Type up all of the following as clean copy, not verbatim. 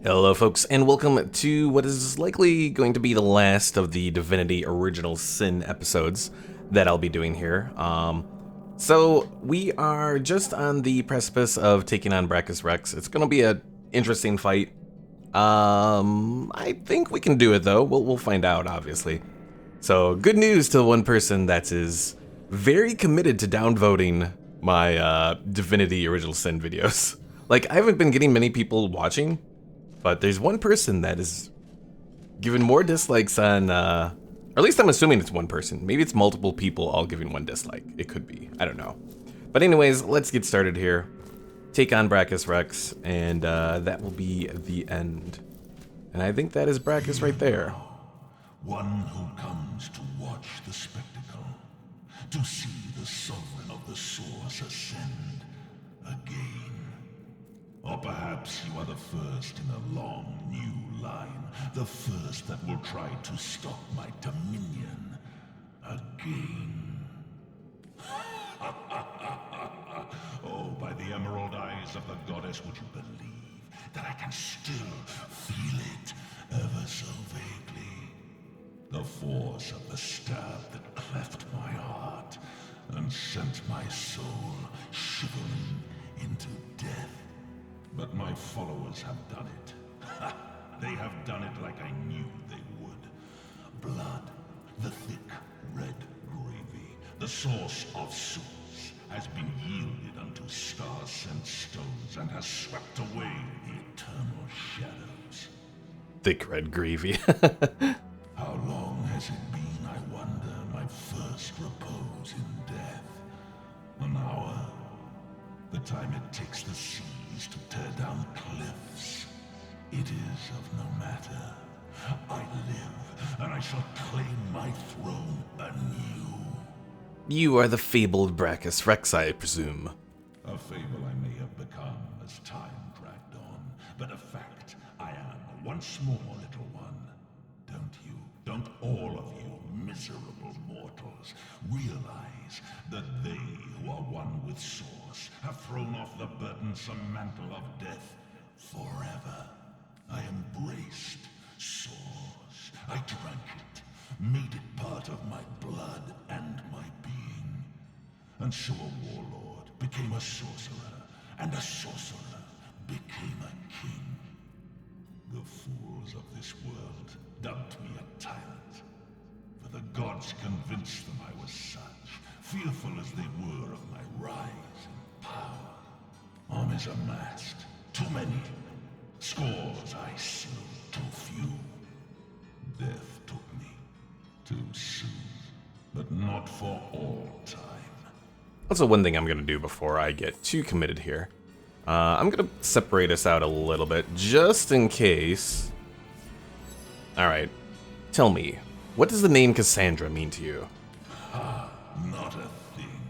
Hello folks, and welcome to what is likely going to be the last of the Divinity Original Sin episodes that I'll be doing here. So we are just on the precipice of taking on Braccus Rex. It's going to be an interesting fight. I think we can do it though. We'll find out, obviously. So good news to one person that is very committed to downvoting my Divinity Original Sin videos. Like, I haven't been getting many people watching, but there's one person that is giving more dislikes on, or at least I'm assuming it's one person. Maybe it's multiple people all giving one dislike. It could be, I don't know. But anyways, let's get started here. Take on Braccus Rex, and that will be the end. And I think that is Braccus right there. One who comes to watch the spectacle, to see the sovereign of the Source ascend again. Or perhaps you are the first in a long new line, the first that will try to stop my dominion again. Oh, by the emerald eyes of the goddess, would you believe that I can still feel it ever so vaguely? The force of the stab that cleft my heart and sent my soul shivering into death. But my followers have done it. They have done it like I knew they would. Blood, the thick red gravy, the source of souls, has been yielded unto star-sent stones and has swept away the eternal shadows. Thick red gravy. How long has it been, I wonder, my first repose in death? An hour? The time it takes the seas to tear down cliffs. It is of no matter. I live, and I shall claim my throne anew. You are the fabled Braccus Rex, I presume. A fable I may have become as time dragged on, but a fact I am once more, little one. Don't you, don't all of you miserable mortals realize that they who are one with Source have thrown off the burdensome mantle of death forever? I embraced Source. I drank it, made it part of my blood and my being. And so a warlord became a sorcerer, and a sorcerer became a king. The fools of this world dubbed me a tyrant, for the gods convinced them I was such, fearful as they were of my rise and power. Armies amassed, too many. Scores I slew, too few. Death took me, too soon, but not for all time. Also, one thing I'm going to do before I get too committed here. I'm going to separate us out a little bit, just in case. Alright, tell me, what does the name Cassandra mean to you? Not a thing.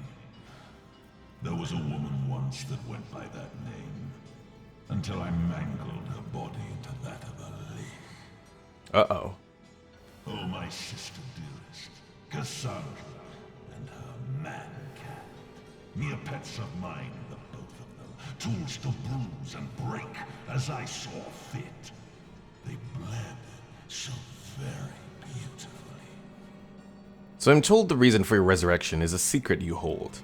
There was a woman once that went by that name, until I mangled her body into that of a lich. Uh-oh. Oh, my sister dearest, Cassandra, and her man-cat. Mere pets of mine, the both of them, tools to bruise and break as I saw fit. They bled so very beautifully. So I'm told the reason for your resurrection is a secret you hold.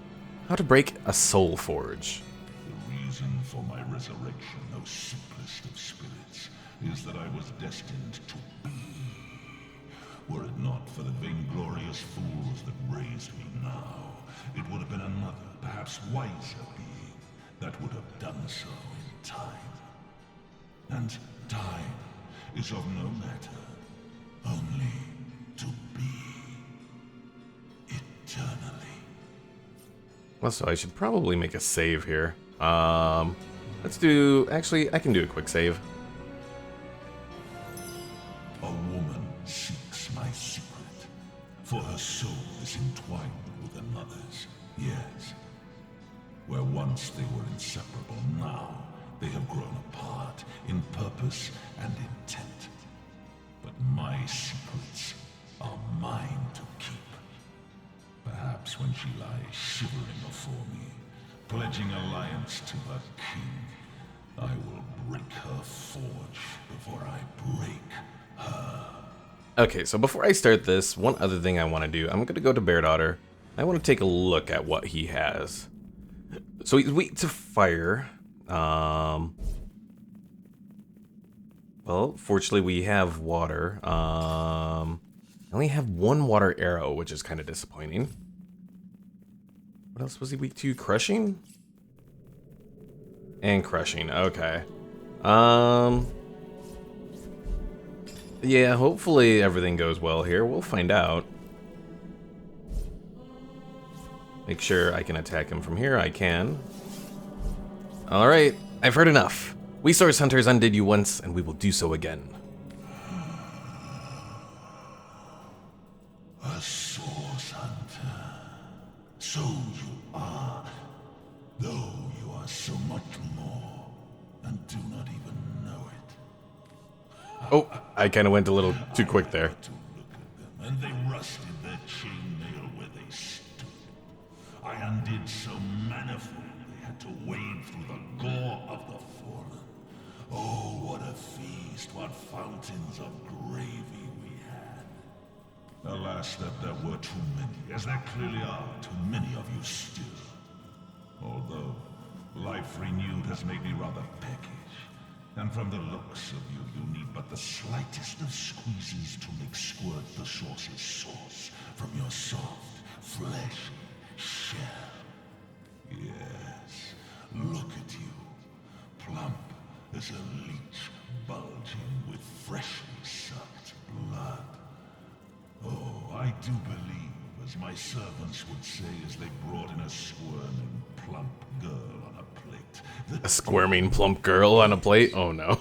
How to break a soul forge. The reason for my resurrection, O simplest of spirits, is that I was destined to be. Were it not for the vainglorious fools that raised me now, it would have been another, perhaps wiser being that would have done so in time. And time is of no matter, only to be eternally. Also, I should probably make a save here. Let's do... Actually, I can do a quick save. A woman seeks my secret, for her soul is entwined with another's. Yes. Where once they were inseparable, now they have grown apart in purpose and intent. But my secrets are mine to keep. Perhaps when she lies shivering before me, pledging alliance to her king, I will break her forge before I break her. Okay, so before I start this, one other thing I want to do, I'm going to go to Beardaughter. I want to take a look at what he has. So he's weak to fire. Well, fortunately we have water. I only have one water arrow, which is kind of disappointing. What else was he weak to? Crushing? And crushing, okay. Yeah, hopefully everything goes well here. We'll find out. Make sure I can attack him from here. I can. Alright, I've heard enough. We Source Hunters undid you once, and we will do so again. A Source Hunter. So you are. Though you are so much more, and do not even know it. Oh, I kind of went a little too quick there. To look at them, and they rusted their chainmail where they stood. I undid so manifold they had to wade through the gore of the fallen. Oh, what a feast, what fountains of gravy we had. Alas, that there were too many, as there clearly are too many of you still. Although, life renewed has made me rather peckish. And from the looks of you, you need but the slightest of squeezes to make squirt the source's sauce from your soft, fleshy shell. Yes, look at you. Plump as a leech bulging with freshly sucked blood. Oh, I do believe, as my servants would say as they brought in a squirming, plump girl on a plate. A squirming plump girl on a plate? Oh no.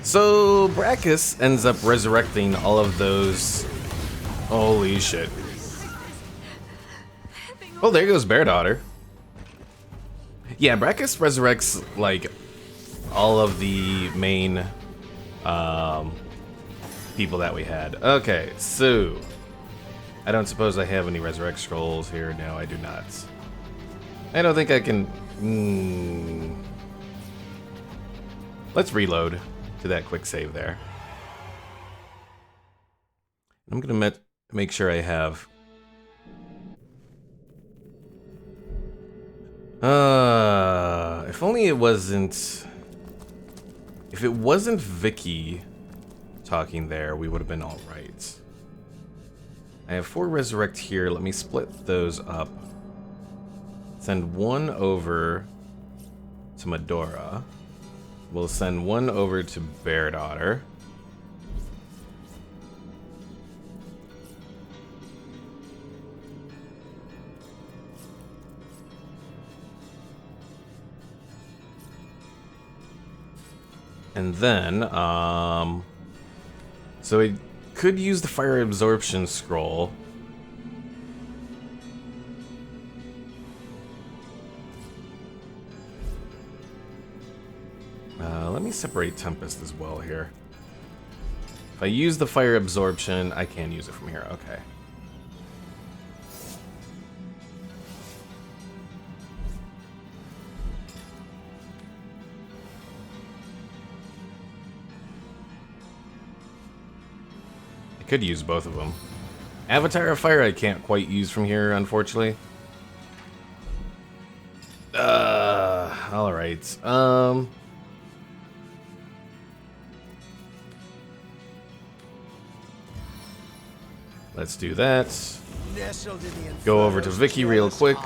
So Braccus ends up resurrecting all of those. Holy shit. Oh, there goes Beardaughter. Yeah, Braccus resurrects like all of the main people that we had. Okay, so I don't suppose I have any resurrect scrolls here. No, I do not. I don't think I can. Let's reload to that quick save there. I'm gonna make sure I have. If only it wasn't. If it wasn't Vicky talking there, we would have been all right. I have 4 resurrect here. Let me split those up. Send 1 over to Medora. We'll send 1 over to Beardaughter. And then, so we could use the fire absorption scroll. Let me separate Tempest as well here. If I use the fire absorption, I can use it from here. Okay. I could use both of them. Avatar of Fire I can't quite use from here, unfortunately. Alright. Let's do that. Go over to Vicky real quick.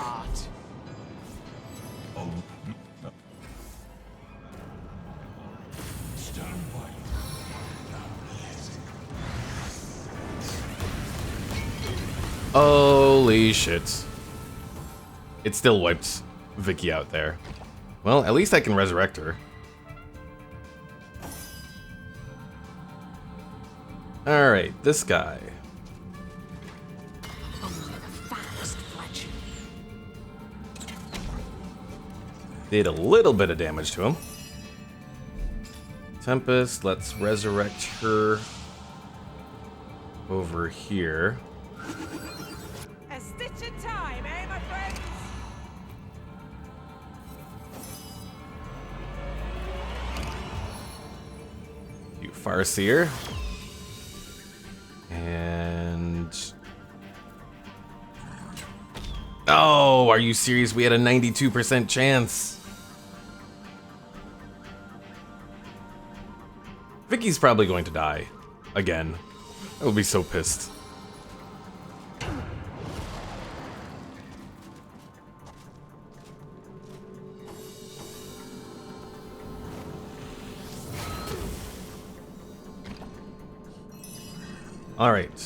Holy shit. It still wiped Vicky out there. Well, at least I can resurrect her. Alright, this guy. Did a little bit of damage to him. Tempest, let's resurrect her over here. stitch in time, eh, my friends? You Farseer. And... oh, are you serious? We had a 92% chance. Vicky's probably going to die. Again. I will be so pissed. Alright.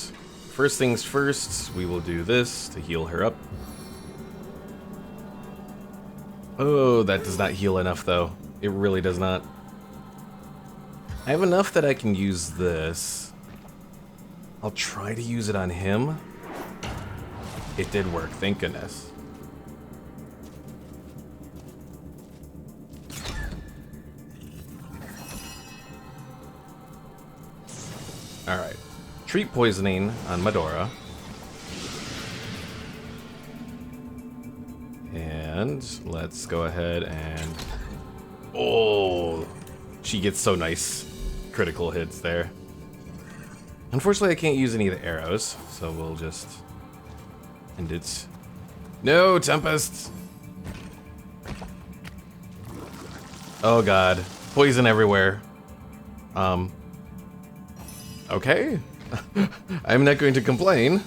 First things first, we will do this to heal her up. Oh, that does not heal enough, though. It really does not. I have enough that I can use this. I'll try to use it on him. It did work, thank goodness. Alright. Treat poisoning on Medora. And let's go ahead and... oh, she gets so nice critical hits there. Unfortunately, I can't use any of the arrows, so we'll just end it. No, Tempest! Oh god, poison everywhere. Okay. I'm not going to complain.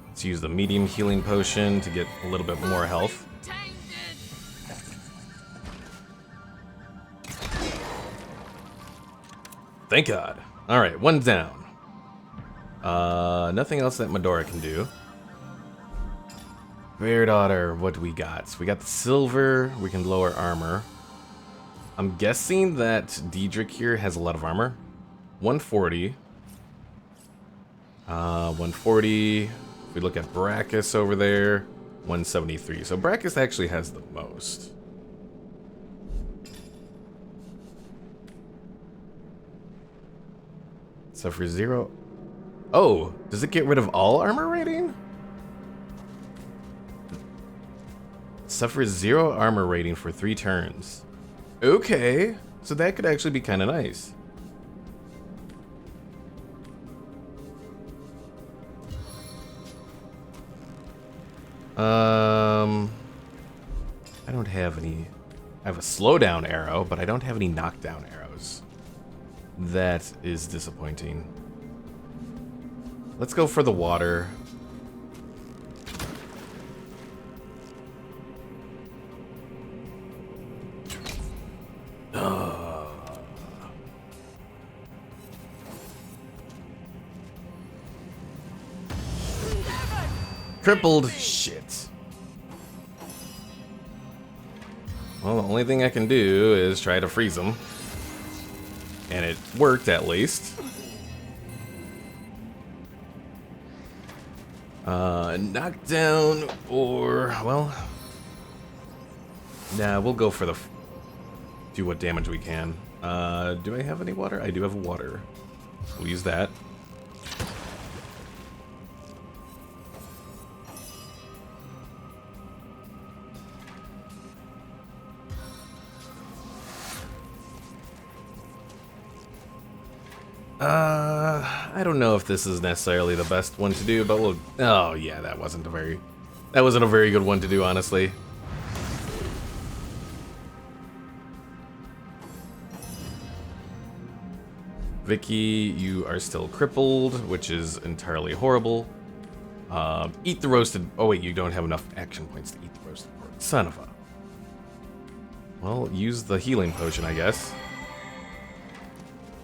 Let's use the medium healing potion to get a little bit more health. Thank God. Alright, one down. Nothing else that Medora can do. Bear Daughter, what do we got? So we got the silver, we can lower armor. I'm guessing that Diedrich here has a lot of armor. 140. 140. If we look at Braccus over there, 173. So Braccus actually has the most. So for 0... oh, does it get rid of all armor rating? Suffers 0 armor rating for 3 turns. Okay, so that could actually be kind of nice. I don't have any... I have a slowdown arrow, but I don't have any knockdown arrows. That is disappointing. Let's go for the water. Crippled. Shit. Well, the only thing I can do is try to freeze him. And it worked, at least. Knockdown or... well... nah, we'll go for the... do what damage we can. Do I have any water? I do have water. We'll use that. I don't know if this is necessarily the best one to do, but we'll... oh yeah, that wasn't a very good one to do, honestly. Vicky, you are still crippled, which is entirely horrible. Eat the roasted... oh wait, you don't have enough action points to eat the roasted pork. Son of a... well, use the healing potion, I guess.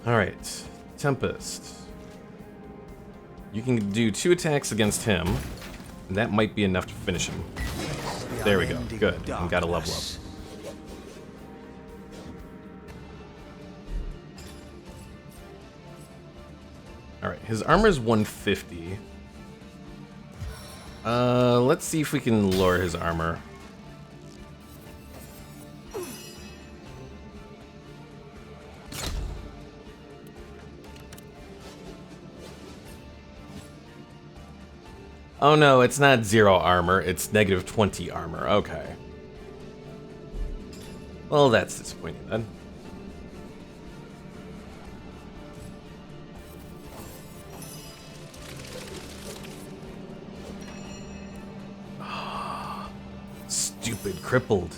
Alright. Tempest. You can do 2 attacks against him, and that might be enough to finish him. There we go. Good. And got a level up. Alright, his armor is 150. Let's see if we can lower his armor. Oh no, it's not 0 armor, it's negative 20 armor. Okay. Well, that's disappointing then. Stupid crippled.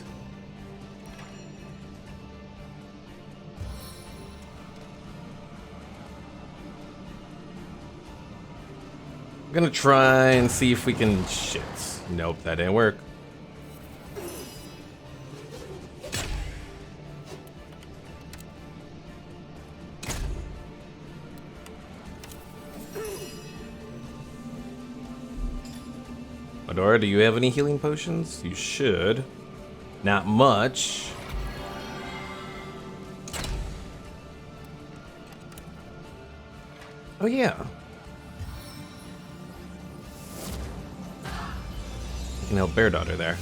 I'm gonna try and see if we can... Shit. Nope, that didn't work. Medora, do you have any healing potions? You should. Not much. Oh yeah. You can help Bear Daughter there.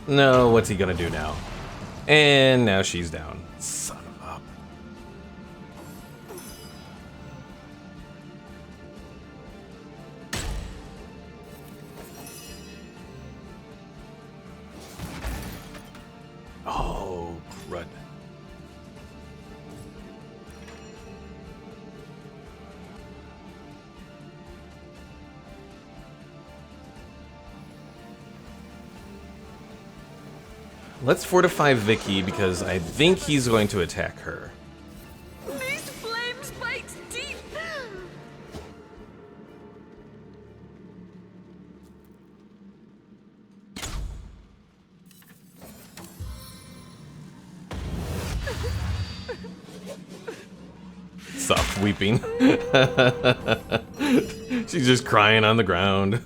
No, what's he gonna do now? And now she's down. Son of a... Oh, crud. Let's fortify Vicky because I think he's going to attack her. These flames bite deep. Stop weeping. She's just crying on the ground.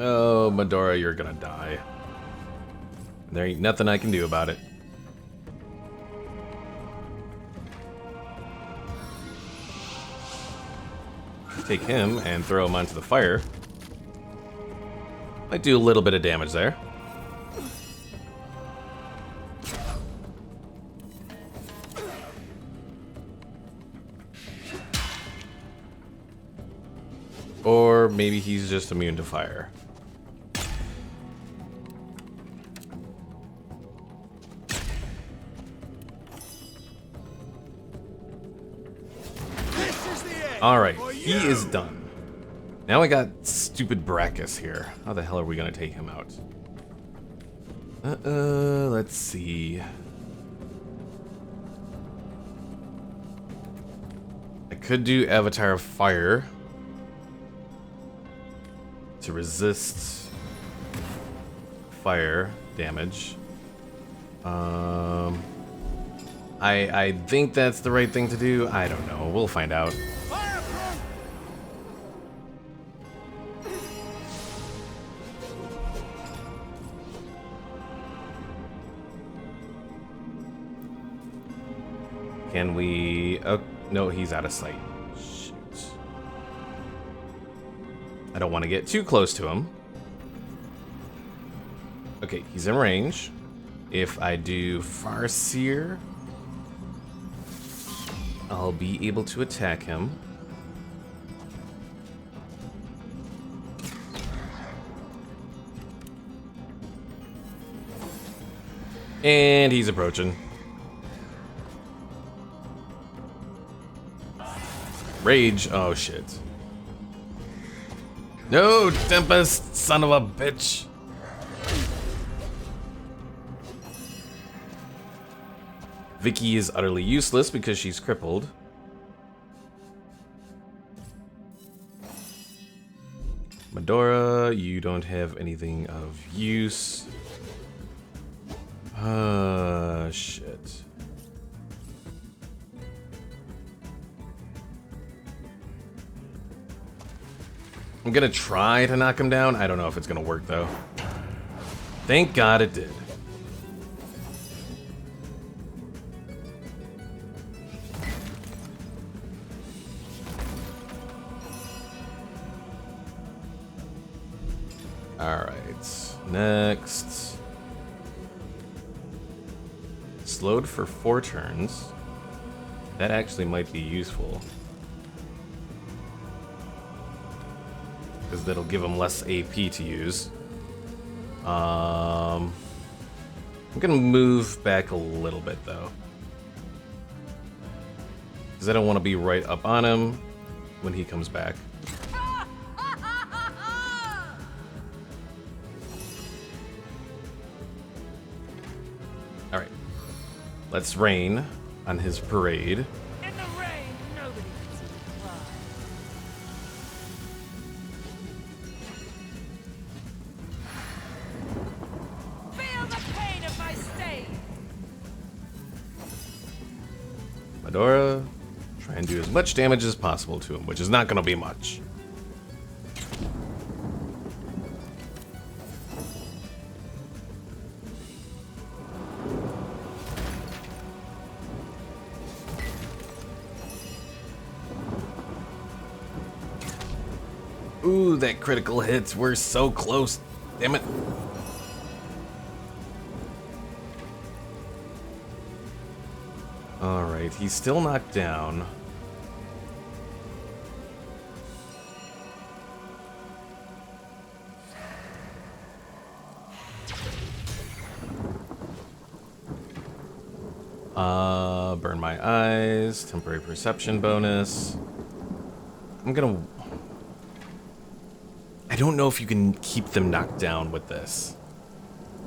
Oh, Medora, you're gonna die. There ain't nothing I can do about it. Take him and throw him onto the fire. Might do a little bit of damage there. Or maybe he's just immune to fire. Alright, he is done. Now I got stupid Braccus here. How the hell are we gonna take him out? Let's see. I could do Avatar of Fire to resist fire damage. I think that's the right thing to do. I don't know. We'll find out. Can we... Oh, no, he's out of sight. Shoot. I don't want to get too close to him. Okay, he's in range. If I do Farseer, I'll be able to attack him. And he's approaching. Rage. Oh, shit. No, Tempest, son of a bitch. Vicky is utterly useless because she's crippled. Medora, you don't have anything of use. Shit. I'm gonna try to knock him down. I don't know if it's gonna work though. Thank God it did. Alright, next. slowed for 4 turns. That actually might be useful. Because that'll give him less AP to use. I'm gonna move back a little bit though. Because I don't want to be right up on him when he comes back. Alright. Let's rain on his parade. In the rain, nobody can see me cry. Feel the pain of my stain. Medora, try and do as much damage as possible to him, which is not going to be much. Ooh, that critical hits. We're so close. Damn it. Alright, he's still knocked down. Burn my eyes. Temporary perception bonus. I'm gonna... I don't know if you can keep them knocked down with this.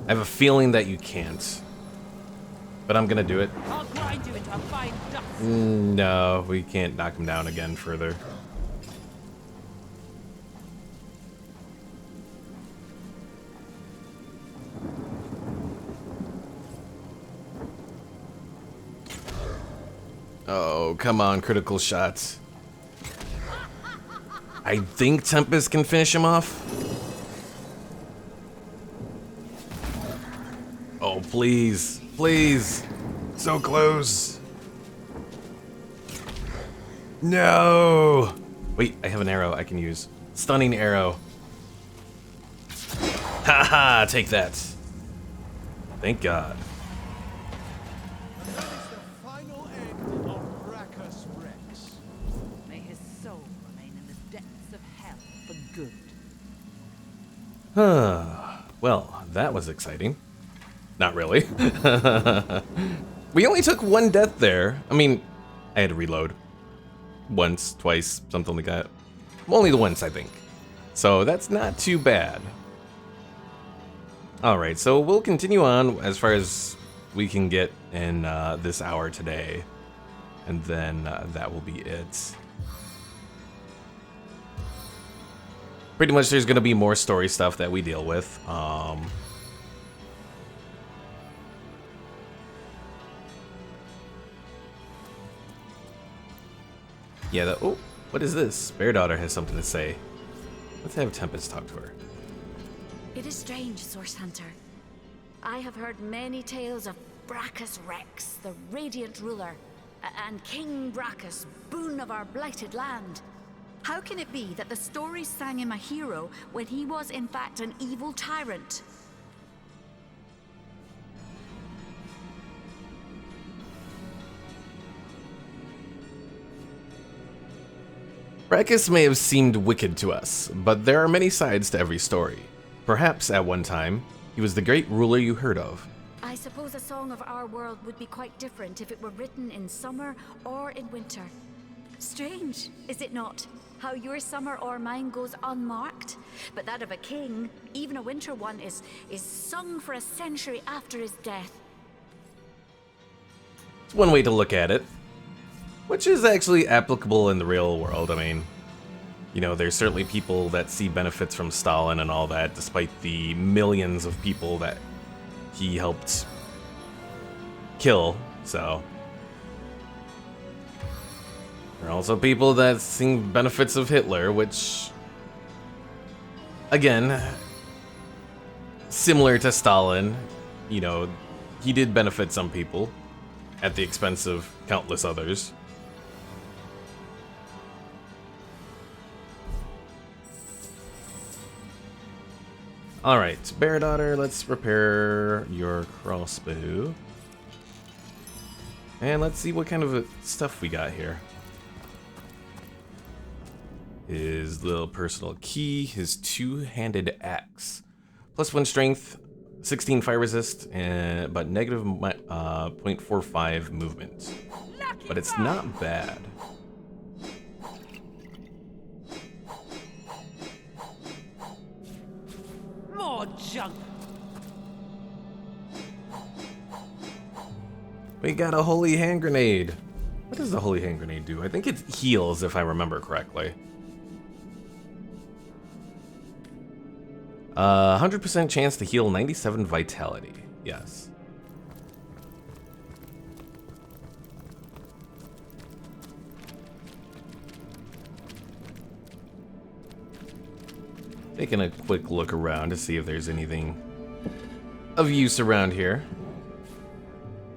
I have a feeling that you can't. But I'm gonna do it. I'll grind you into a fine dust. No, we can't knock him down again further. Oh, come on, critical shots. I think Tempest can finish him off. Oh, please. Please. So close. No. Wait, I have an arrow I can use. Stunning arrow. Haha, take that. Thank God. And that is the final end of Braccus Rex. May his soul remain in the depths of hell for good. Well, that was exciting. Not really. We only took 1 death there. I mean, I had to reload. Once, twice, something like that. Only the once, I think. So that's not too bad. Alright, so we'll continue on as far as we can get in this hour today. And then that will be it. Pretty much there's going to be more story stuff that we deal with. Yeah, oh, what is this? Bear Daughter has something to say. Let's have Tempest talk to her. It is strange, Source Hunter. I have heard many tales of Braccus Rex, the radiant ruler, and King Braccus, boon of our blighted land. How can it be that the stories sang him a hero when he was in fact an evil tyrant? Braccus may have seemed wicked to us, but there are many sides to every story. Perhaps, at one time, he was the great ruler you heard of. I suppose a song of our world would be quite different if it were written in summer or in winter. Strange, is it not? How your summer or mine goes unmarked, but that of a king, even a winter one, is sung for a century after his death. It's one way to look at it, which is actually applicable in the real world. I mean, you know, there's certainly people that see benefits from Stalin and all that, despite the millions of people that he helped kill, so. There are also people that see benefits of Hitler, which, again, similar to Stalin, you know, he did benefit some people at the expense of countless others. Alright, Bear Daughter, let's repair your crossbow. And let's see what kind of stuff we got here. His little personal key, his two-handed axe. +1 strength, 16 fire resist, but negative 0.45 movement. But it's not bad. More junk. We got a holy hand grenade. What does the holy hand grenade do? I think it heals, if I remember correctly. 100% chance to heal 97 vitality. Yes. Taking a quick look around to see if there's anything of use around here.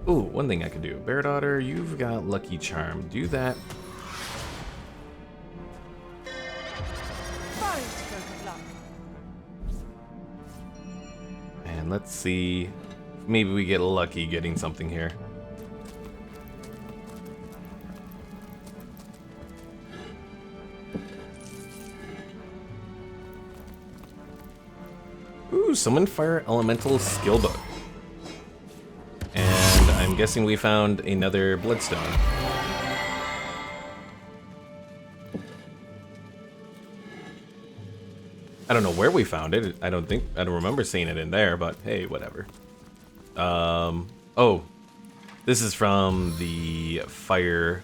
Ooh, one thing I could do. Bear Daughter, you've got Lucky Charm. Do that. Fire stroke of luck. And let's see. Maybe we get lucky getting something here. Ooh, Summon Fire Elemental Skill Book. And I'm guessing we found another Bloodstone. I don't know where we found it. I don't remember seeing it in there, but hey, whatever. Oh, this is from the Fire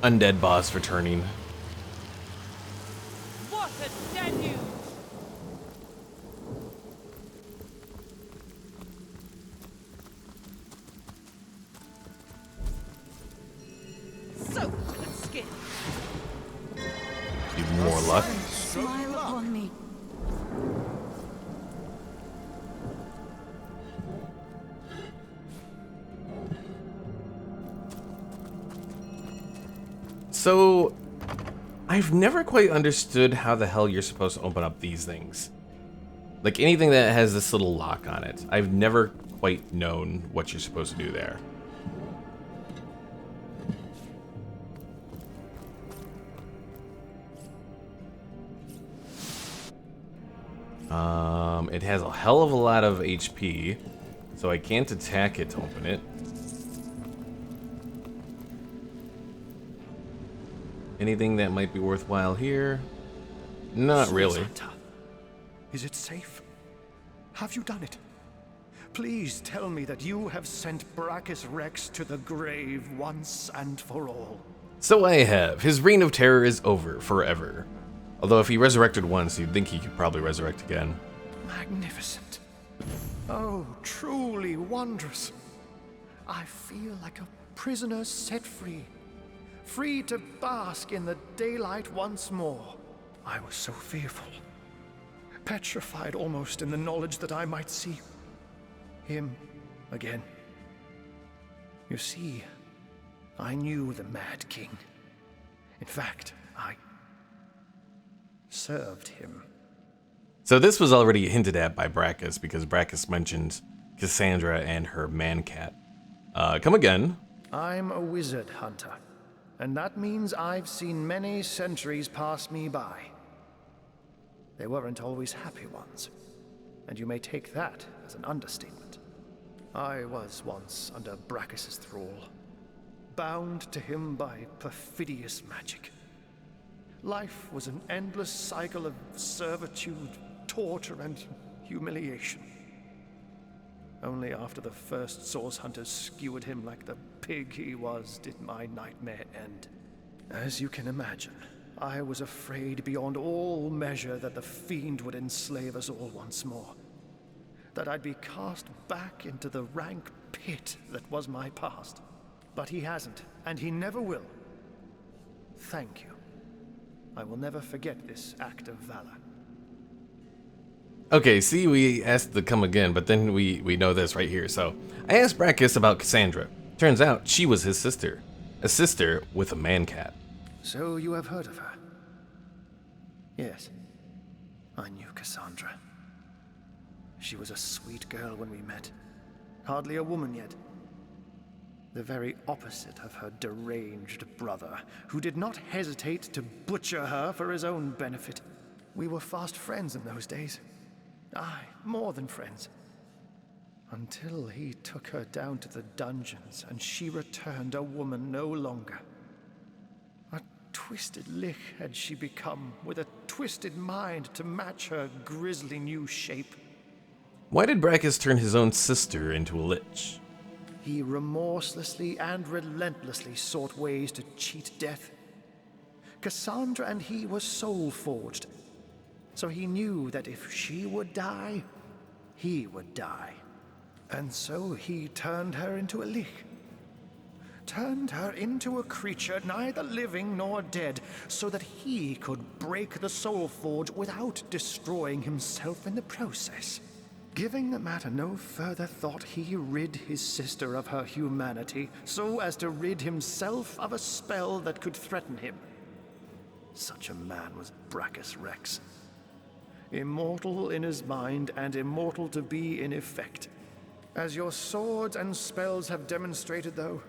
Undead boss returning. What a deluge! Soaked in its skin. Even more luck. Smile upon me. So, I've never quite understood how the hell you're supposed to open up these things. Like anything that has this little lock on it. I've never quite known what you're supposed to do there. It has a hell of a lot of HP, so I can't attack it to open it. Anything that might be worthwhile here? Not really. Source Hunter, is it safe? Have you done it? Please tell me that you have sent Braccus Rex to the grave once and for all. So I have. His reign of terror is over forever. Although if he resurrected once, you'd think he could probably resurrect again. Magnificent. Oh, truly wondrous. I feel like a prisoner set free. Free to bask in the daylight once more. I was so fearful. Petrified almost in the knowledge that I might see him again. You see, I knew the Mad King. In fact, I served him. So this was already hinted at by Braccus, because Braccus mentioned Cassandra and her man-cat. Come again. I'm a wizard hunter, and that means I've seen many centuries pass me by. They weren't always happy ones, and you may take that as an understatement. I was once under Braccus's thrall, bound to him by perfidious magic. Life was an endless cycle of servitude, torture, and humiliation. Only after the first Source Hunters skewered him like the pig he was did my nightmare end. As you can imagine, I was afraid beyond all measure that the fiend would enslave us all once more. That I'd be cast back into the rank pit that was my past. But he hasn't, and he never will. Thank you. I will never forget this act of valor. Okay, see, we asked to come again, but then we know this right here. So, I asked Braccus about Cassandra. Turns out she was his sister. A sister with a man-cat. So you have heard of her? Yes. I knew Cassandra. She was a sweet girl when we met. Hardly a woman yet. The very opposite of her deranged brother, who did not hesitate to butcher her for his own benefit. We were fast friends in those days. Aye, more than friends. Until he took her down to the dungeons, and she returned a woman no longer. A twisted lich had she become, with a twisted mind to match her grisly new shape. Why did Braccus turn his own sister into a lich? He remorselessly and relentlessly sought ways to cheat death. Cassandra and he were soul-forged, so he knew that if she would die, he would die. And so he turned her into a lich. Turned her into a creature neither living nor dead, so that he could break the soul forge without destroying himself in the process. Giving the matter no further thought, he rid his sister of her humanity, so as to rid himself of a spell that could threaten him. Such a man was Braccus Rex. Immortal in his mind and immortal to be in effect. As your swords and spells have demonstrated, though,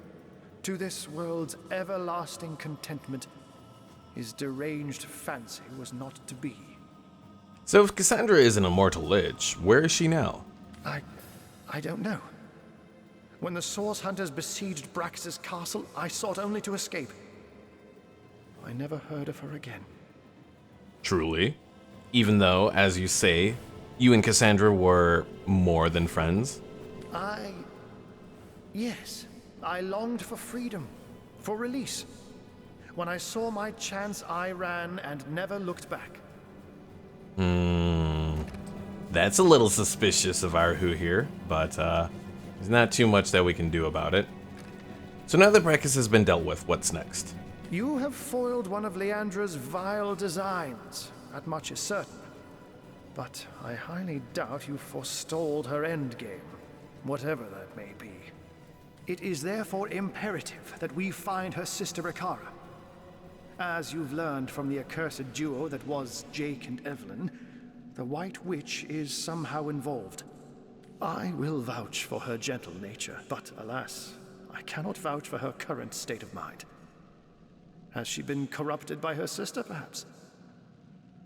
to this world's everlasting contentment, his deranged fancy was not to be. So if Cassandra is an immortal lich, where is she now? I don't know. When the Source Hunters besieged Braccus' castle, I sought only to escape. I never heard of her again. Truly? Even though, as you say, you and Cassandra were more than friends? Yes. I longed for freedom, for release. When I saw my chance, I ran and never looked back. That's a little suspicious of Arhu here, but there's not too much that we can do about it. So now that Braccus has been dealt with, what's next? You have foiled one of Leandra's vile designs. That much is certain. But I highly doubt you forestalled her endgame, whatever that may be. It is therefore imperative that we find her sister Ikara. As you've learned from the accursed duo that was Jake and Evelyn, the White Witch is somehow involved. I will vouch for her gentle nature, but alas, I cannot vouch for her current state of mind. Has she been corrupted by her sister, perhaps?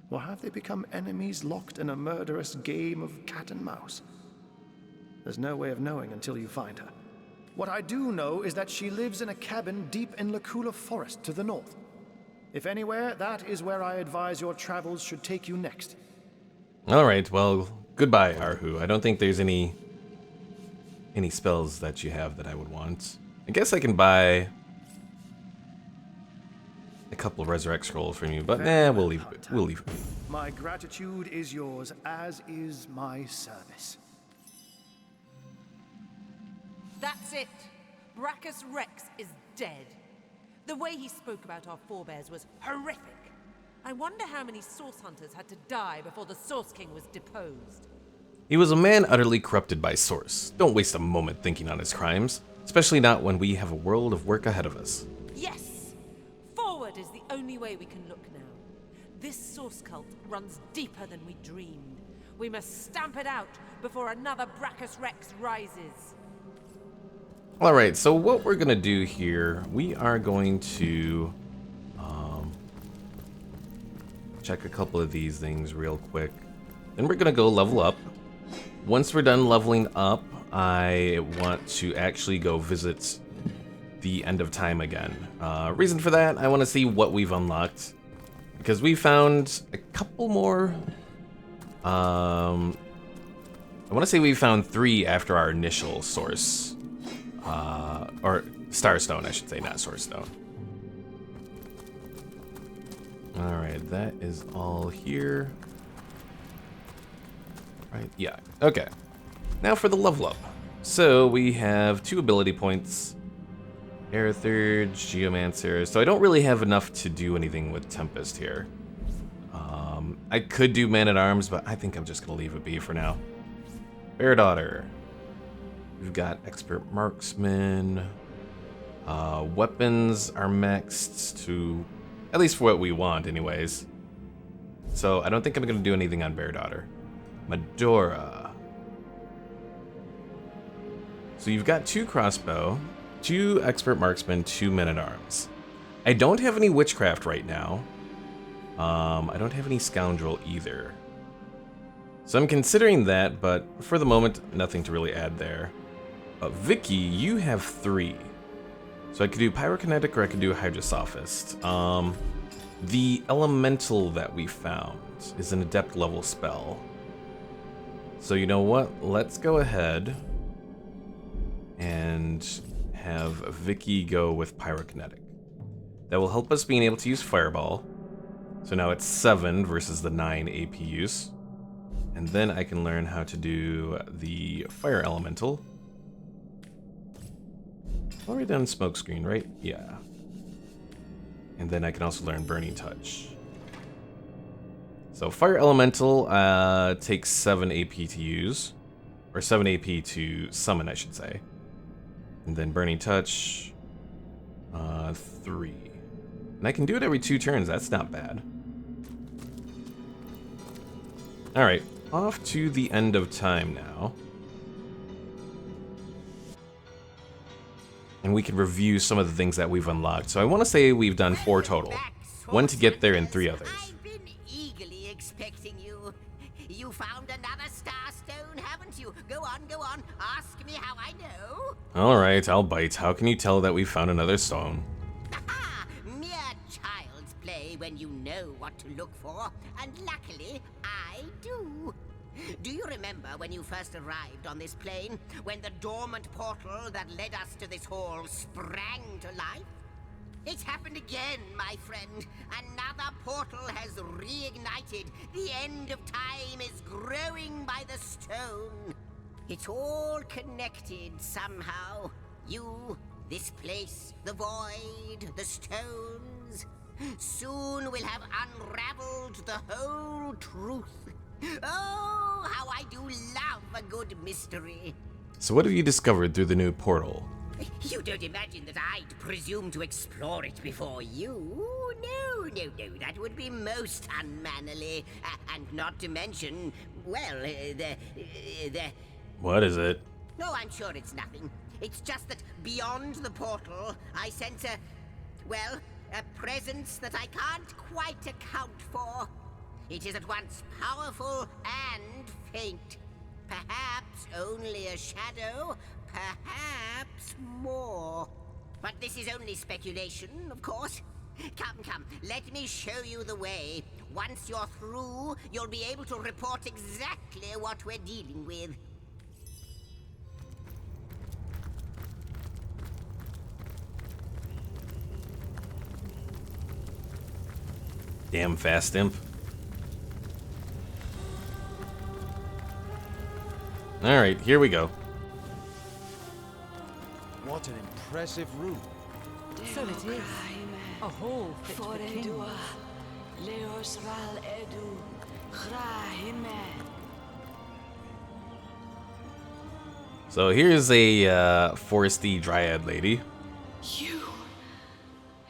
Or have they become enemies locked in a murderous game of cat and mouse? There's no way of knowing until you find her. What I do know is that she lives in a cabin deep in Lacula Forest to the north. If anywhere, that is where I advise your travels should take you next. Alright, well, goodbye, Arhu. I don't think there's any spells that you have that I would want. I guess I can buy a couple of Resurrect Scrolls from you, but we'll leave it. We'll leave it. My gratitude is yours, as is my service. That's it. Braccus Rex is dead. The way he spoke about our forebears was horrific. I wonder how many Source Hunters had to die before the Source King was deposed. He was a man utterly corrupted by Source. Don't waste a moment thinking on his crimes, especially not when we have a world of work ahead of us. Yes! Forward is the only way we can look now. This Source cult runs deeper than we dreamed. We must stamp it out before another Braccus Rex rises. Alright, so what we're going to do here, we are going to check a couple of these things real quick. Then we're going to go level up. Once we're done leveling up, I want to actually go visit the End of Time again. Reason for that, I want to see what we've unlocked. Because we found a couple more... I want to say we found 3 after our initial source. Or Starstone, I should say, not Source Stone. Alright, that is all here. Right, yeah, okay. Now for the level up. So we have 2 ability points. Airthurge, Geomancer. So I don't really have enough to do anything with Tempest here. I could do Man-at-Arms, but I think I'm just going to leave it be for now. Bear Daughter. We've got Expert Marksman. Weapons are maxed to, at least for what we want anyways. So I don't think I'm going to do anything on Bear Daughter. Medora. So you've got 2 crossbow. 2 expert marksmen, 2 men-at-arms. I don't have any witchcraft right now. I don't have any scoundrel either. So I'm considering that, but for the moment, nothing to really add there. Vicky, you have 3. So I could do pyrokinetic or I could do hydrosophist. The elemental that we found is an adept level spell. So you know what? Let's go ahead and have Vicky go with pyrokinetic. That will help us being able to use fireball. So now it's 7 versus the 9 AP use. And then I can learn how to do the fire elemental. Already done smokescreen, right? Yeah. And then I can also learn burning touch. So fire elemental takes 7 AP to use. Or 7 AP to summon, I should say. And then burning touch, 3. And I can do it every 2 turns, that's not bad. Alright, off to the end of time now. And we can review some of the things that we've unlocked. So I want to say we've done 4 total. 1 to get there and 3 others. I've been eagerly expecting you. You found another starstone, haven't you? Go on, ask me how I know. Alright, I'll bite. How can you tell that we found another stone? Mere child's play when you know what to look for, and luckily, I do. Do you remember when you first arrived on this plane? When the dormant portal that led us to this hall sprang to life? It's happened again, my friend. Another portal has reignited. The end of time is growing by the stone. It's all connected somehow. You, this place, the void, the stones. Soon we'll have unraveled the whole truth. Oh, how I do love a good mystery. So what have you discovered through the new portal? You don't imagine that I'd presume to explore it before you? No, that would be most unmannerly. And not to mention, well, the... What is it? No, I'm sure it's nothing. It's just that beyond the portal, I sense a presence that I can't quite account for. It is at once powerful and faint. Perhaps only a shadow, perhaps more. But this is only speculation, of course. Come, let me show you the way. Once you're through, you'll be able to report exactly what we're dealing with. Damn fast imp. Alright, here we go. What an impressive room. So it is. A hall fit for kings. So here's a foresty dryad lady. You.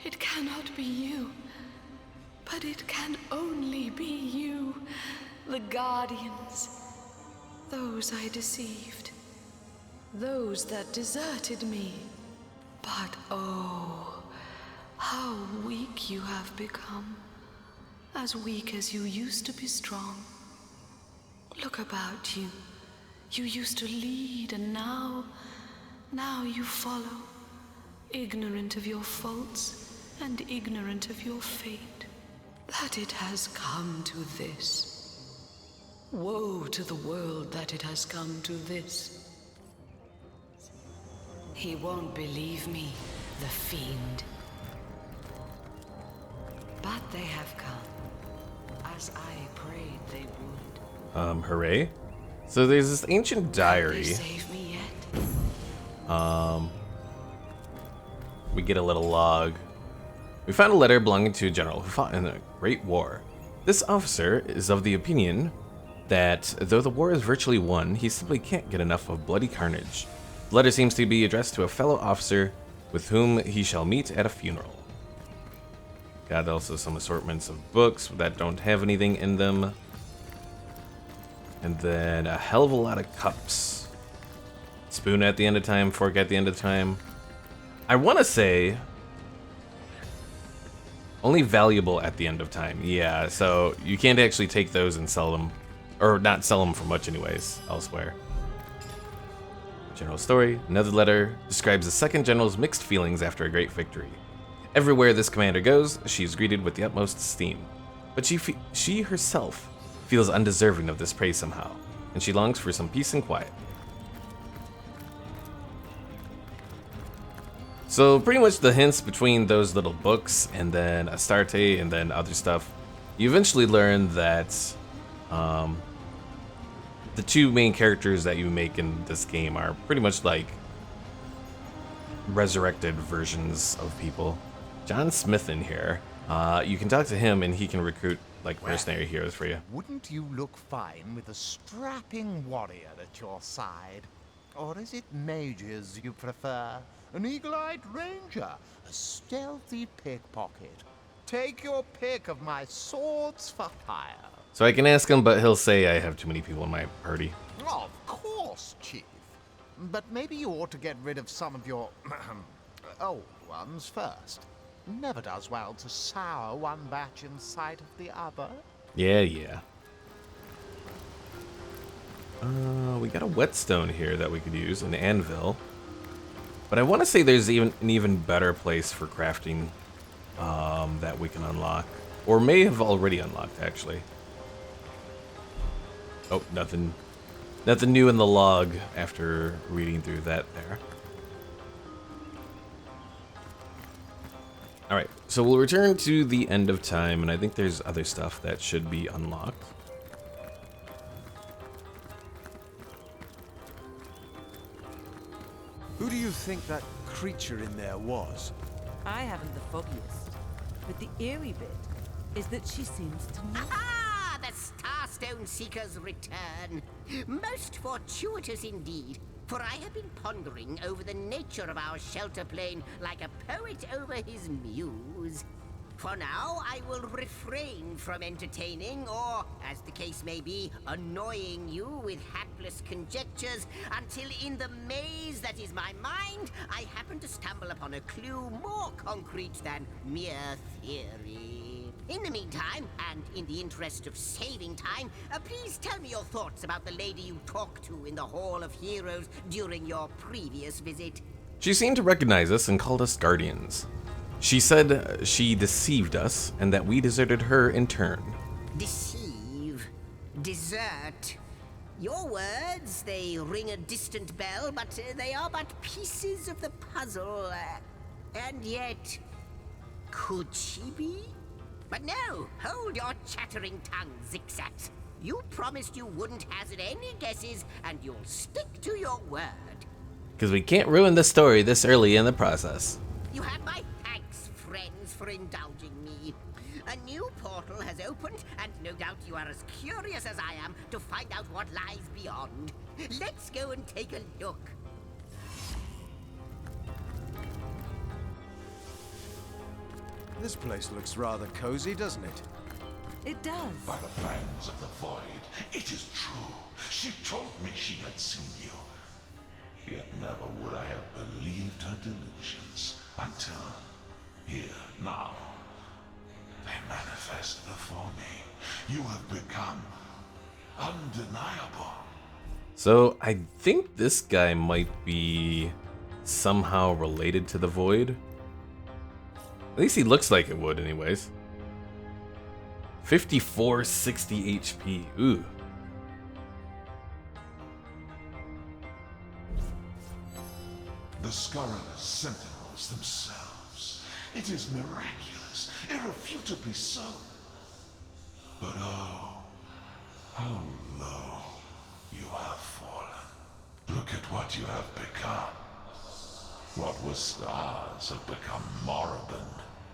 It cannot be you. But it can only be you. The Guardians. Those I deceived. Those that deserted me. But oh, how weak you have become. As weak as you used to be strong. Look about you. You used to lead, and now you follow. Ignorant of your faults, and ignorant of your fate. That it has come to this. Woe to the world that it has come to this. He won't believe me, the fiend. But they have come, as I prayed they would. Hooray. So there's this ancient diary. Can they save me yet? We get a little log. We found a letter belonging to a general who fought in a great war. This officer is of the opinion that though the war is virtually won, he simply can't get enough of bloody carnage. The letter seems to be addressed to a fellow officer with whom he shall meet at a funeral. Got also some assortments of books that don't have anything in them. And then a hell of a lot of cups. Spoon at the end of time, fork at the end of time. I want to say only valuable at the end of time. Yeah, so you can't actually take those and sell them, or not sell them for much anyways, elsewhere. General story. Another letter describes the second general's mixed feelings after a great victory. Everywhere this commander goes, she is greeted with the utmost esteem. But she herself feels undeserving of this praise somehow, and she longs for some peace and quiet. So pretty much the hints between those little books and then Astarte and then other stuff, you eventually learn that the two main characters that you make in this game are pretty much like resurrected versions of people. John Smith in here. You can talk to him and he can recruit like mercenary heroes for you. Wouldn't you look fine with a strapping warrior at your side? Or is it mages you prefer? An eagle-eyed ranger? A stealthy pickpocket? Take your pick of my swords for hire. So I can ask him, but he'll say I have too many people in my party. Of course, Chief. But maybe you ought to get rid of some of your old ones first. Never does well to sour one batch in sight of the other. Yeah. We got a whetstone here that we could use, an anvil. But I want to say there's an even better place for crafting that we can unlock. Or may have already unlocked, actually. Oh, nothing new in the log after reading through that there. Alright, so we'll return to the end of time, and I think there's other stuff that should be unlocked. Who do you think that creature in there was? I haven't the foggiest. But the eerie bit is that she seems to know. Ah, the Starstone Seeker's return. Most fortuitous indeed, for I have been pondering over the nature of our shelter plane like a poet over his muse. For now, I will refrain from entertaining, or, as the case may be, annoying you with hapless conjectures, until in the maze that is my mind, I happen to stumble upon a clue more concrete than mere theory. In the meantime, and in the interest of saving time, please tell me your thoughts about the lady you talked to in the Hall of Heroes during your previous visit. She seemed to recognize us and called us guardians. She said she deceived us and that we deserted her in turn. Deceive. Desert. Your words, they ring a distant bell, but they are but pieces of the puzzle. And yet, could she be? But no, hold your chattering tongue, Zixat. You promised you wouldn't hazard any guesses, and you'll stick to your word. Because we can't ruin the story this early in the process. You have my thanks, friends, for indulging me. A new portal has opened, and no doubt you are as curious as I am to find out what lies beyond. Let's go and take a look. This place looks rather cozy, doesn't it? It does. By the fangs of the void, it is true. She told me she had seen you. Yet never would I have believed her delusions until here, now. They manifest before me. You have become undeniable. So I think this guy might be somehow related to the Void. At least he looks like it would anyways. 5460 HP. Ooh. The Sourcerers sentinels themselves. It is miraculous, irrefutably so. But oh, how low you have fallen. Look at what you have become. What were stars have become moribund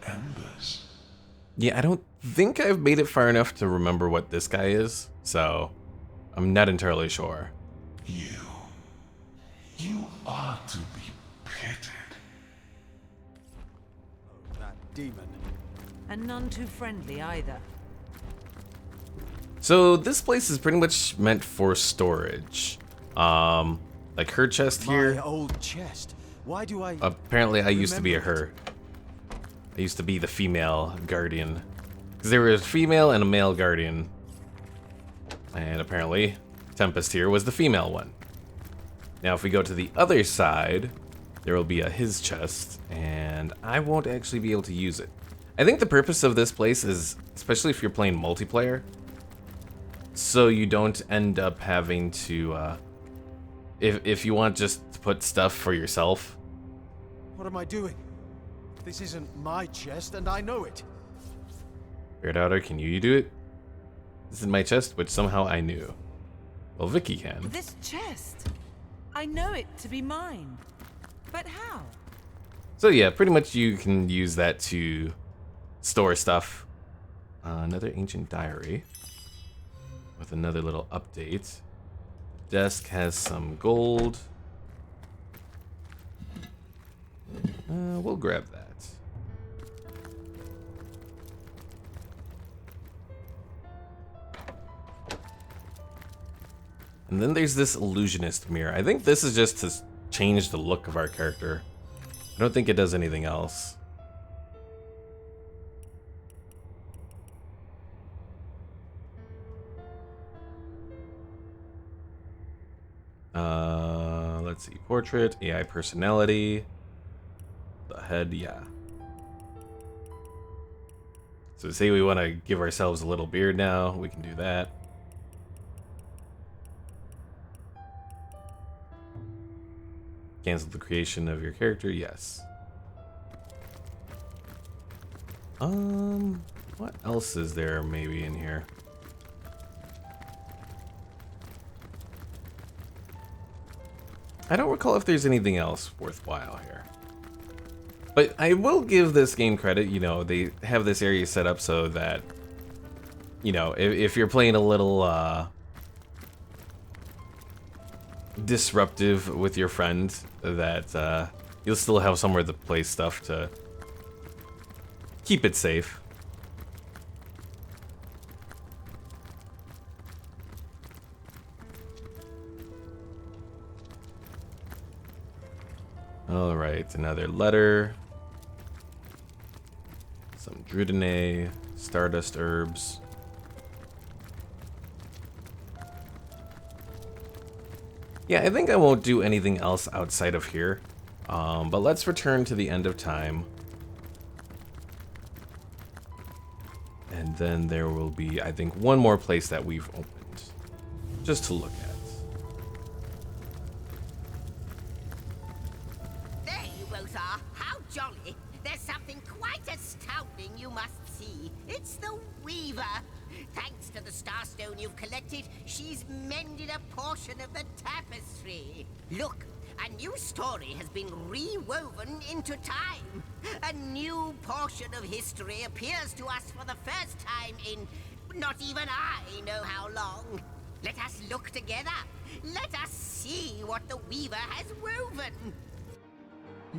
embers. Yeah, I don't think I've made it far enough to remember what this guy is, so I'm not entirely sure. You are to be pitied. Oh, that demon. And none too friendly either. So this place is pretty much meant for storage. Like her chest My here. old chest. Why do I... Apparently, I used to be a her. I used to be the female guardian. Because there was a female and a male guardian. And apparently, Tempest here was the female one. Now, if we go to the other side, there will be a his chest, and I won't actually be able to use it. I think the purpose of this place is, especially if you're playing multiplayer, so you don't end up having to, if you want just to put stuff for yourself. What am I doing? This isn't my chest, and I know it. Beard Outer, can you do it? This is my chest, which somehow I knew. Well, Vicky can. This chest. I know it to be mine. But how? So yeah, pretty much you can use that to store stuff. Another ancient diary with another little update. The desk has some gold. We'll grab that. And then there's this illusionist mirror. I think this is just to change the look of our character. I don't think it does anything else. Let's see. Portrait, AI personality. The head, yeah. So say we want to give ourselves a little beard now, we can do that. Cancel the creation of your character, yes. What else is there maybe in here? I don't recall if there's anything else worthwhile here. But I will give this game credit, you know, they have this area set up so that, you know, if you're playing a little, disruptive with your friend, that you'll still have somewhere to place stuff to keep it safe. Alright, another letter. Some Drudene, Stardust herbs. Yeah, I think I won't do anything else outside of here. But let's return to the end of time. And then there will be, I think, one more place that we've opened. Just to look at. There you both are. How jolly. There's something quite astounding you must see. It's the Weaver. Thanks to the Starstone you've collected, she's mended a portion of the tapestry. Look, a new story has been rewoven into time. A new portion of history appears to us for the first time in not even I know how long. Let us look together. Let us see what the Weaver has woven.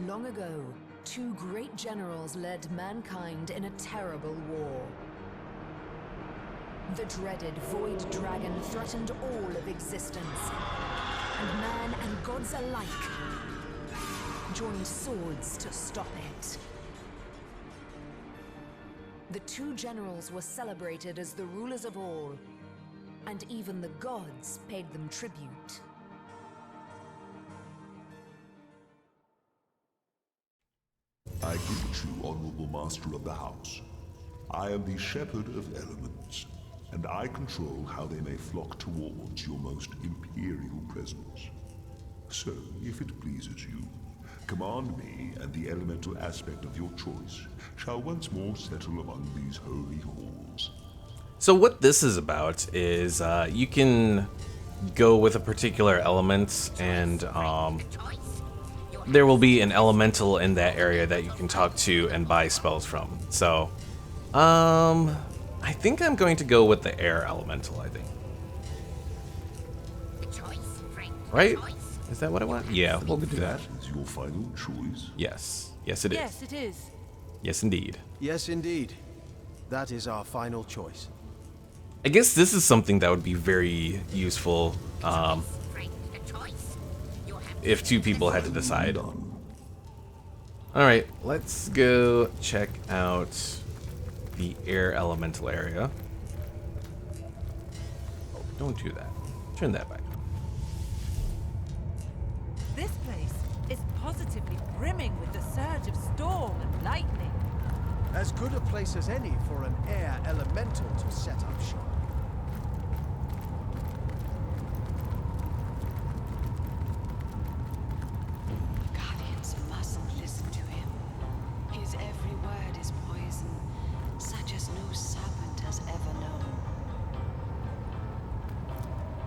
Long ago, two great generals led mankind in a terrible war. The dreaded Void Dragon threatened all of existence, and man and gods alike joined swords to stop it. The two generals were celebrated as the rulers of all, and even the gods paid them tribute. I greet you, Honorable Master of the House. I am the Shepherd of Elements, and I control how they may flock towards your most imperial presence. So, if it pleases you, command me, and the elemental aspect of your choice shall once more settle among these holy halls. So what this is about is you can go with a particular element, and there will be an elemental in that area that you can talk to and buy spells from. So, I think I'm going to go with the air elemental, I think. Right? Is that what I want? Yeah, we'll do that. Is your final choice? Yes. Yes, it is. Yes, it is. Yes, indeed. Yes, indeed. That is our final choice. I guess this is something that would be very useful if two people had to decide. Alright, let's go check out the air elemental area. Oh, don't do that. Turn that back on. This place is positively brimming with the surge of storm and lightning. As good a place as any for an air elemental to set up shop. Guardians mustn't listen to him. His every word is poison, such as no serpent has ever known.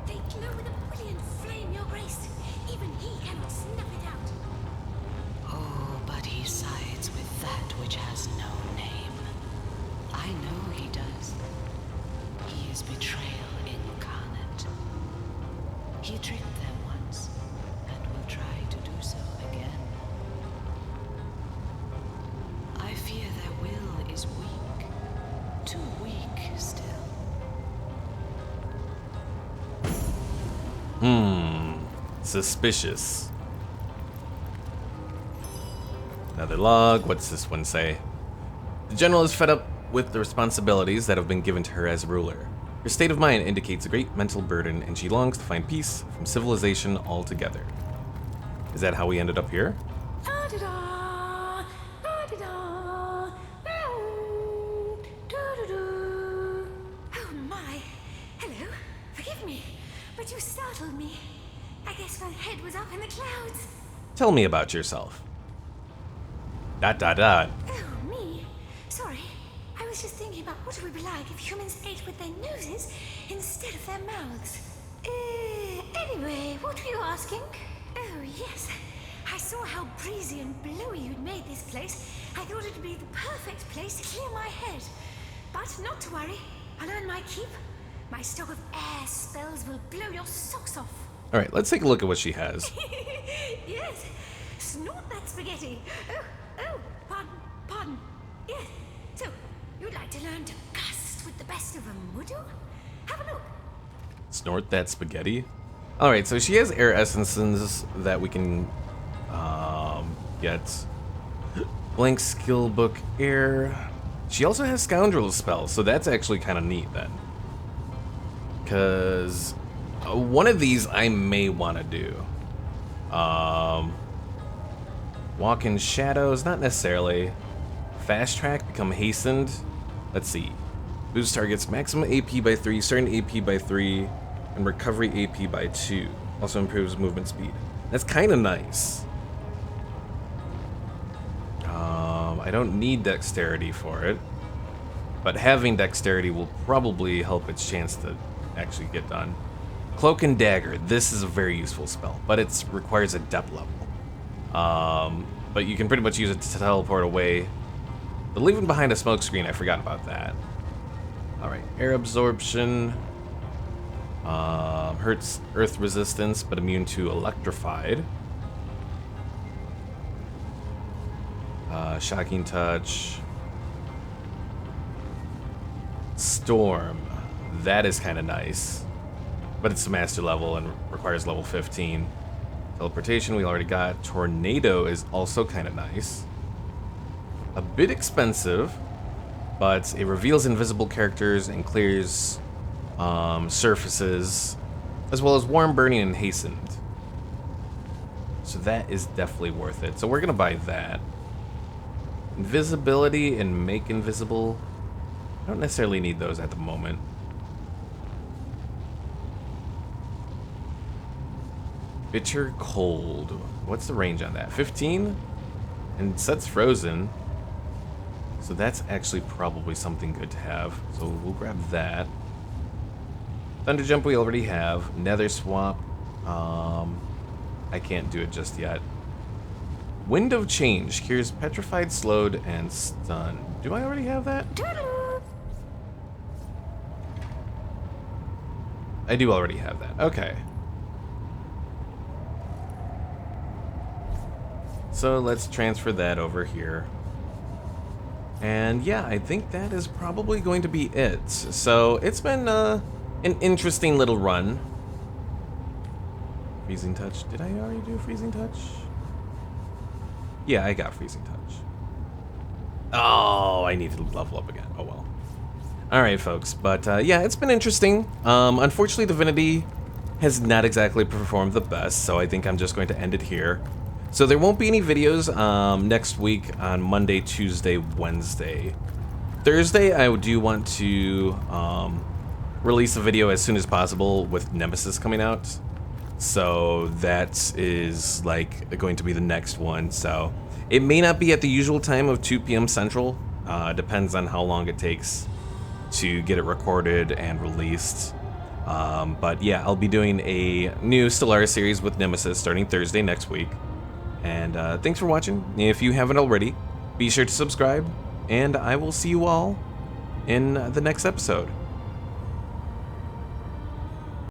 They glow with a brilliant flame, Your Grace. Even he cannot snuff it out. Oh, but he sides with that which has no name. I know he does. He is betrayal incarnate. He tricked them once, and will try to do so again. I fear their will is weak. Too weak still. Suspicious. Another log. What's this one say? The general is fed up with the responsibilities that have been given to her as ruler. Her state of mind indicates a great mental burden, and she longs to find peace from civilization altogether. Is that how we ended up here? Da-da-da, da-da-da, da-da-da. Oh my. Hello. Forgive me, but you startled me. I guess my head was up in the clouds. Tell me about yourself. ... Oh, me? Sorry. I was just thinking about what it would be like if humans ate with their noses instead of their mouths. Anyway, what were you asking? Oh, yes. I saw how breezy and blowy you'd made this place. I thought it'd be the perfect place to clear my head. But not to worry. I'll earn my keep. My stock of air spells will blow your socks off. Alright, let's take a look at what she has. Yes. Snort that spaghetti. Oh, pardon. Yes. So, you'd like to learn to gust with the best of them, would you? Have a look. Snort that spaghetti? Alright, so she has air essences that we can get. Blank skill book air. She also has scoundrel spells, so that's actually kind of neat then. Because one of these I may want to do. Walk in shadows, not necessarily. Fast track, become hastened. Let's see. Boost targets maximum AP by 3, certain AP by 3, and recovery AP by 2. Also improves movement speed. That's kind of nice. I don't need dexterity for it, but having dexterity will probably help its chance to actually get done. Cloak and Dagger. This is a very useful spell, but it requires a depth level. But you can pretty much use it to teleport away. The leaving behind a smoke screen, I forgot about that. Alright, air absorption. Hurts earth resistance, but immune to electrified. Shocking touch. Storm. That is kind of nice. But it's a master level and requires level 15. Teleportation we already got. Tornado is also kind of nice. A bit expensive, but it reveals invisible characters and clears surfaces, as well as warm, burning, and hastened. So that is definitely worth it. So we're gonna buy that. Invisibility and make invisible. I don't necessarily need those at the moment. Bitter cold. What's the range on that? 15? And sets frozen. So that's actually probably something good to have. So we'll grab that. Thunder jump we already have. Nether swap. I can't do it just yet. Wind of change cures petrified, slowed, and stunned. Do I already have that? I do already have that. Okay. So let's transfer that over here. And yeah, I think that is probably going to be it. So it's been an interesting little run. Freezing touch. Did I already do freezing touch? Yeah, I got Freezing Touch. Oh, I need to level up again. Oh well. Alright, folks. But yeah, it's been interesting. Unfortunately, Divinity has not exactly performed the best, so I think I'm just going to end it here. So there won't be any videos next week on Monday, Tuesday, Wednesday. Thursday, I do want to release a video as soon as possible with Nemesis coming out. So that is like going to be the next one. So it may not be at the usual time of 2 p.m. Central. Depends on how long it takes to get it recorded and released. But yeah, I'll be doing a new Stellaris series with Nemesis starting Thursday next week. And thanks for watching. If you haven't already, be sure to subscribe, and I will see you all in the next episode.